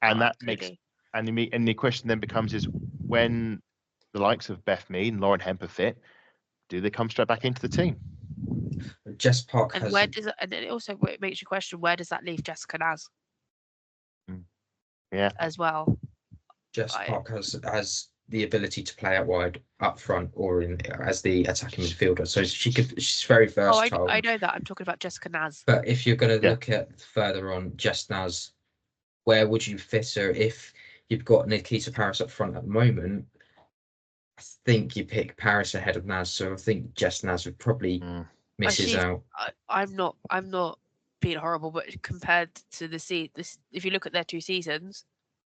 and that makes and the question then becomes is when the likes of Beth Mead and Lauren Hemp are fit, do they come straight back into the team? Jess Park and it also makes you question where does that leave Jessica Naz? Yeah, as well. Jess Park has the ability to play out wide, up front, or as the attacking midfielder. So she's very versatile. I know that. I'm talking about Jessica Naz. But if you're going to look at further on Jess Naz, where would you fit her if you've got Nikita Paris up front at the moment? I think you pick Paris ahead of Naz. So I think Jess Naz would probably misses out. I'm not being horrible, but compared to if you look at their 2 seasons,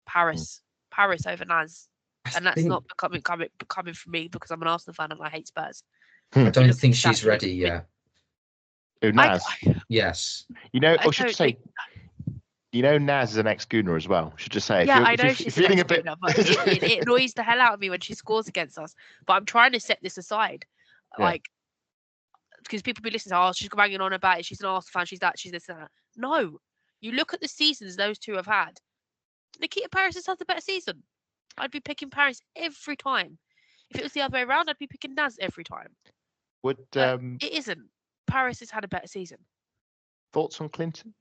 Paris over Naz. And that's not coming from me because I'm an Arsenal fan and I hate Spurs. I don't think she's ready yet. Who, Naz? Yes. I should say, Naz is an ex-Gooner as well. Should just say. Yeah, I know she's feeling a bit. But it annoys the hell out of me when she scores against us. But I'm trying to set this aside, because people be listening. She's banging on about it. She's an Arsenal fan. She's that. She's this and that. No, you look at the seasons those 2 have had. Nikita Paris has had the better season. I'd be picking Paris every time. If it was the other way around, I'd be picking Naz every time. It isn't. Paris has had a better season. Thoughts on Clinton?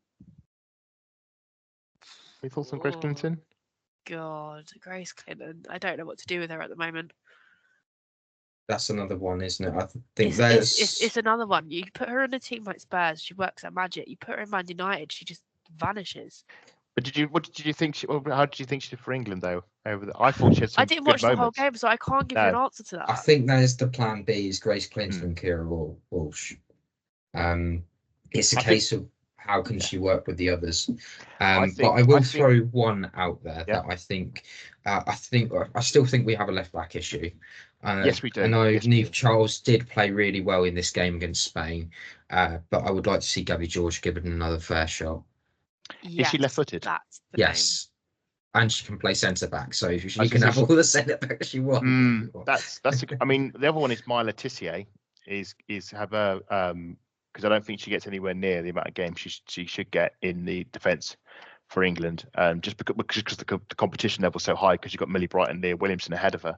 Any thoughts on Grace Clinton? God, Grace Clinton. I don't know what to do with her at the moment. That's another one, isn't it? I think it's another one. You put her in a team like Spurs, she works at Magic. You put her in Man United, she just vanishes. But what did you think? How did you think she did for England though? I thought she had some. I didn't watch the whole game, so I can't give you an answer to that. I think that is the plan B: is Grace Clinton and Kira Walsh. It's a case of how can she work with the others? I But I will think, throw one out there yeah, that I still think we have a left back issue. yes, we do. I know Yes, we Neve do. Charles did play really well in this game against Spain, but I would like to see Gabby George given another fair shot. Is she left-footed? That's the Yes, and she can play centre back, so I she was can gonna have say all the centre backs she wants. name. That's I mean, the other one is Myla Tissier. Is have a because I don't think she gets anywhere near the amount of games she should get in the defence for England. Just because the competition level's so high, because you've got Millie Bright and Leah Williamson ahead of her.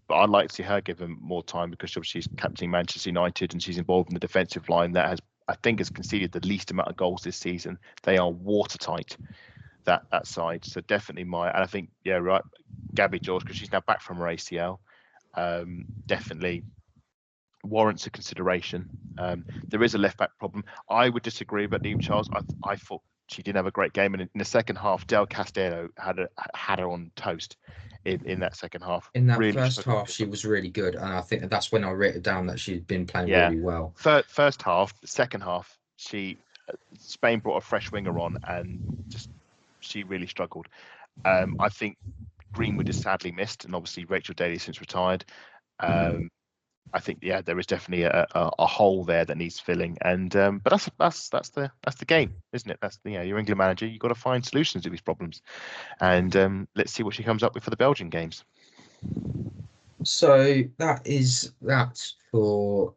But I'd like to see her given more time, because obviously she's captaining Manchester United and she's involved in the defensive line that I think has conceded the least amount of goals this season. They are watertight, that side. So definitely and I think, yeah, right, Gabby George, because she's now back from her ACL, definitely warrants a consideration. There is a left back problem. I would disagree about Neve Charles. I thought she didn't have a great game, and in the second half, Del Castillo had her on toast in that second half. In that really first struggled. half, she was really good, and I think that's when I wrote it down that she'd been playing Yeah. really well. First half, second half, Spain brought a fresh winger on, and she really struggled. I think Greenwood is sadly missed, and obviously Rachel Daly since retired. I think, yeah, there is definitely a hole there that needs filling, and but that's the game, isn't it? That's your England manager. You've got to find solutions to these problems, and let's see what she comes up with for the Belgian games. So that is that for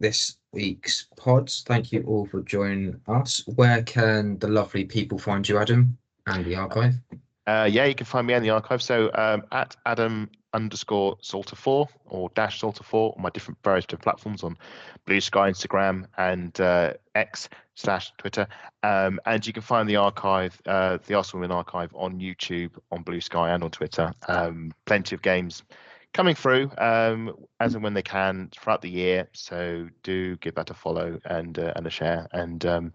this week's pods. Thank you all for joining us. Where can the lovely people find you, Adam, and the archive? Yeah, you can find me in the archive. So at Adam_Salter4 or _Salter4 on my various different platforms on Blue Sky, Instagram, and X/Twitter. And you can find the archive, the Arsenal Women archive, on YouTube, on Blue Sky, and on Twitter. Plenty of games coming through as and when they can throughout the year. So do give that a follow and a share. And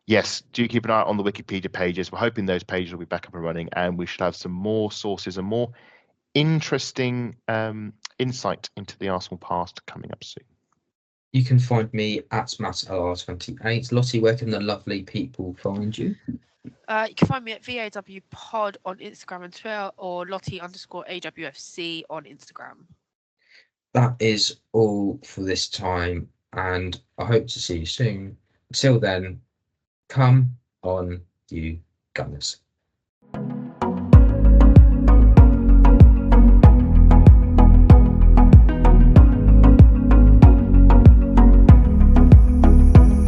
yes, do keep an eye on the Wikipedia pages. We're hoping those pages will be back up and running, and we should have some more sources and more interesting insight into the Arsenal past coming up soon. You can find me at MattLR28. Lottie, where can the lovely people find you? You can find me at VAW Pod on Instagram and Twitter, or Lottie_AWFC on Instagram. That is all for this time, and I hope to see you soon. Until then, come on, you Gunners.